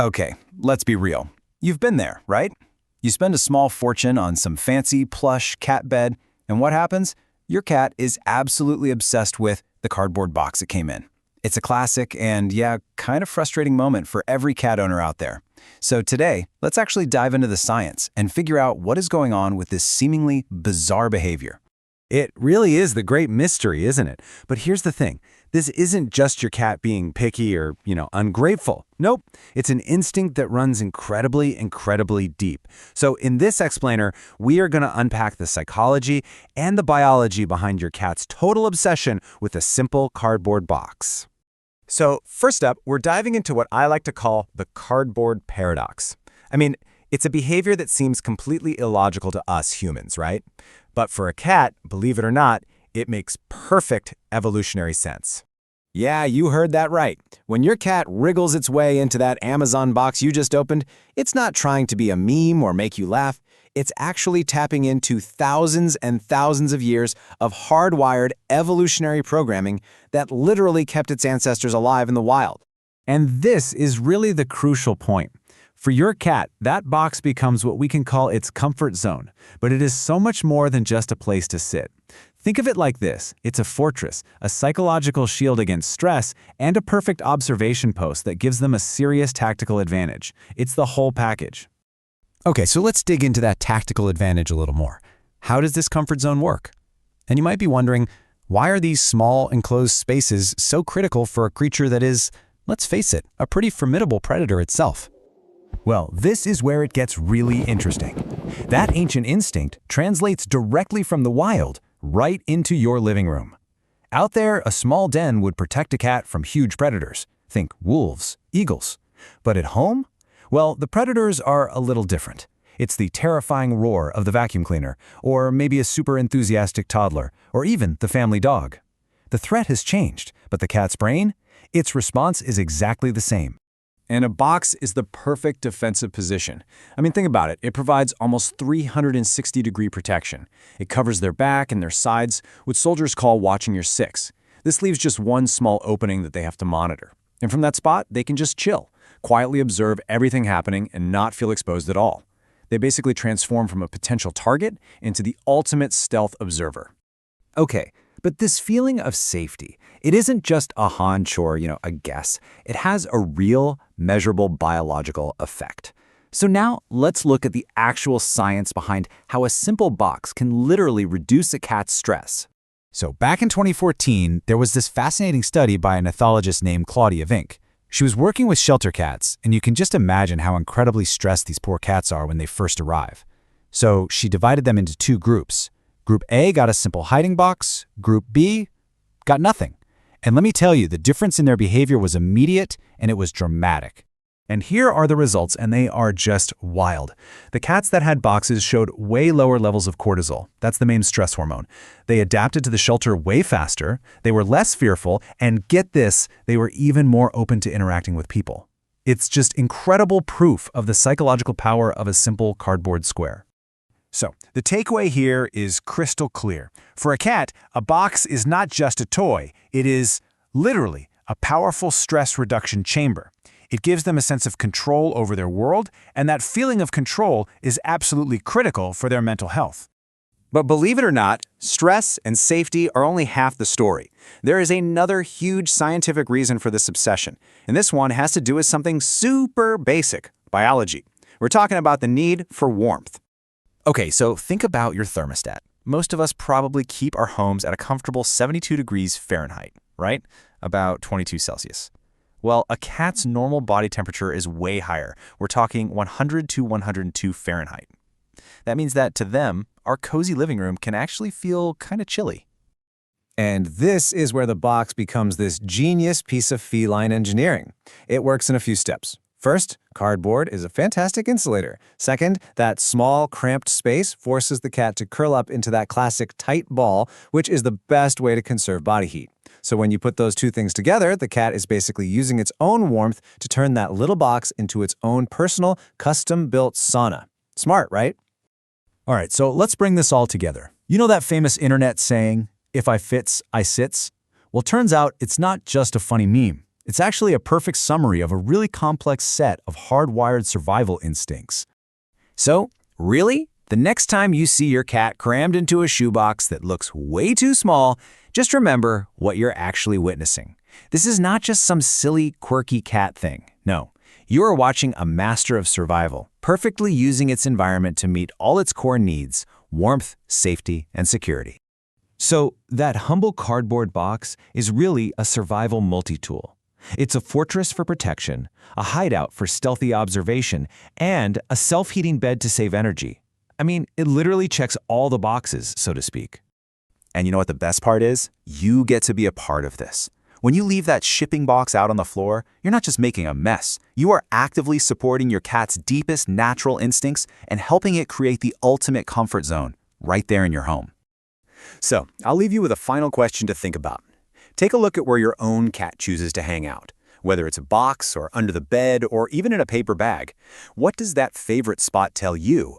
Okay, let's be real. You've been there, right? You spend a small fortune on some fancy, plush cat bed, and what happens? Your cat is absolutely obsessed with the cardboard box it came in. It's a classic and, yeah, kind of frustrating moment for every cat owner out there. So today, let's actually dive into the science and figure out what is going on with this seemingly bizarre behavior. It really is the great mystery, isn't it? But here's the thing. This isn't just your cat being picky or, ungrateful. Nope. It's an instinct that runs incredibly deep. So in this explainer, we are going to unpack the psychology and the biology behind your cat's total obsession with a simple cardboard box. So first up, we're diving into what I like to call the cardboard paradox. It's a behavior that seems completely illogical to us humans, right? But for a cat, believe it or not, it makes perfect evolutionary sense. Yeah, you heard that right. When your cat wriggles its way into that Amazon box you just opened, it's not trying to be a meme or make you laugh. It's actually tapping into thousands and thousands of years of hardwired evolutionary programming that literally kept its ancestors alive in the wild. And this is really the crucial point. For your cat, that box becomes what we can call its comfort zone, but it is so much more than just a place to sit. Think of it like this. It's a fortress, a psychological shield against stress, and a perfect observation post that gives them a serious tactical advantage. It's the whole package. Okay, so let's dig into that tactical advantage a little more. How does this comfort zone work? And you might be wondering, why are these small, enclosed spaces so critical for a creature that is, let's face it, a pretty formidable predator itself? Well, this is where it gets really interesting. That ancient instinct translates directly from the wild right into your living room. Out there, a small den would protect a cat from huge predators. Think wolves, eagles. But at home? Well, the predators are a little different. It's the terrifying roar of the vacuum cleaner, or maybe a super enthusiastic toddler, or even the family dog. The threat has changed, but the cat's brain? Its response is exactly the same. And a box is the perfect defensive position. Think about it. It provides almost 360-degree protection. It covers their back and their sides, what soldiers call watching your six. This leaves just one small opening that they have to monitor. And from that spot, they can just chill, quietly observe everything happening and not feel exposed at all. They basically transform from a potential target into the ultimate stealth observer. Okay, but this feeling of safety, it isn't just a hunch or, a guess. It has a real, measurable biological effect. So now let's look at the actual science behind how a simple box can literally reduce a cat's stress. So back in 2014, there was this fascinating study by an ethologist named Claudia Vink. She was working with shelter cats, and you can just imagine how incredibly stressed these poor cats are when they first arrive. So she divided them into two groups. Group A got a simple hiding box. Group B got nothing. And let me tell you, the difference in their behavior was immediate and it was dramatic. And here are the results, and they are just wild. The cats that had boxes showed way lower levels of cortisol. That's the main stress hormone. They adapted to the shelter way faster, they were less fearful, and get this, they were even more open to interacting with people. It's just incredible proof of the psychological power of a simple cardboard square. So, the takeaway here is crystal clear. For a cat, a box is not just a toy. It is, literally, a powerful stress reduction chamber. It gives them a sense of control over their world, and that feeling of control is absolutely critical for their mental health. But believe it or not, stress and safety are only half the story. There is another huge scientific reason for this obsession, and this one has to do with something super basic, biology. We're talking about the need for warmth. Okay, so think about your thermostat. Most of us probably keep our homes at a comfortable 72 degrees Fahrenheit, right? About 22 Celsius. Well, a cat's normal body temperature is way higher. We're talking 100 to 102 Fahrenheit. That means that to them, our cozy living room can actually feel kind of chilly. And this is where the box becomes this genius piece of feline engineering. It works in a few steps. First, cardboard is a fantastic insulator. Second, that small, cramped space forces the cat to curl up into that classic tight ball, which is the best way to conserve body heat. So when you put those two things together, the cat is basically using its own warmth to turn that little box into its own personal, custom-built sauna. Smart, right? All right, so let's bring this all together. You know that famous internet saying, "If I fits, I sits"? Well, turns out it's not just a funny meme. It's actually a perfect summary of a really complex set of hardwired survival instincts. So, really, the next time you see your cat crammed into a shoebox that looks way too small, just remember what you're actually witnessing. This is not just some silly, quirky cat thing. No, you are watching a master of survival, perfectly using its environment to meet all its core needs: warmth, safety, and security. So, that humble cardboard box is really a survival multi-tool. It's a fortress for protection, a hideout for stealthy observation, and a self-heating bed to save energy. I mean, it literally checks all the boxes, so to speak. And you know what the best part is? You get to be a part of this. When you leave that shipping box out on the floor, you're not just making a mess. You are actively supporting your cat's deepest natural instincts and helping it create the ultimate comfort zone right there in your home. So, I'll leave you with a final question to think about. Take a look at where your own cat chooses to hang out, whether it's a box or under the bed or even in a paper bag. What does that favorite spot tell you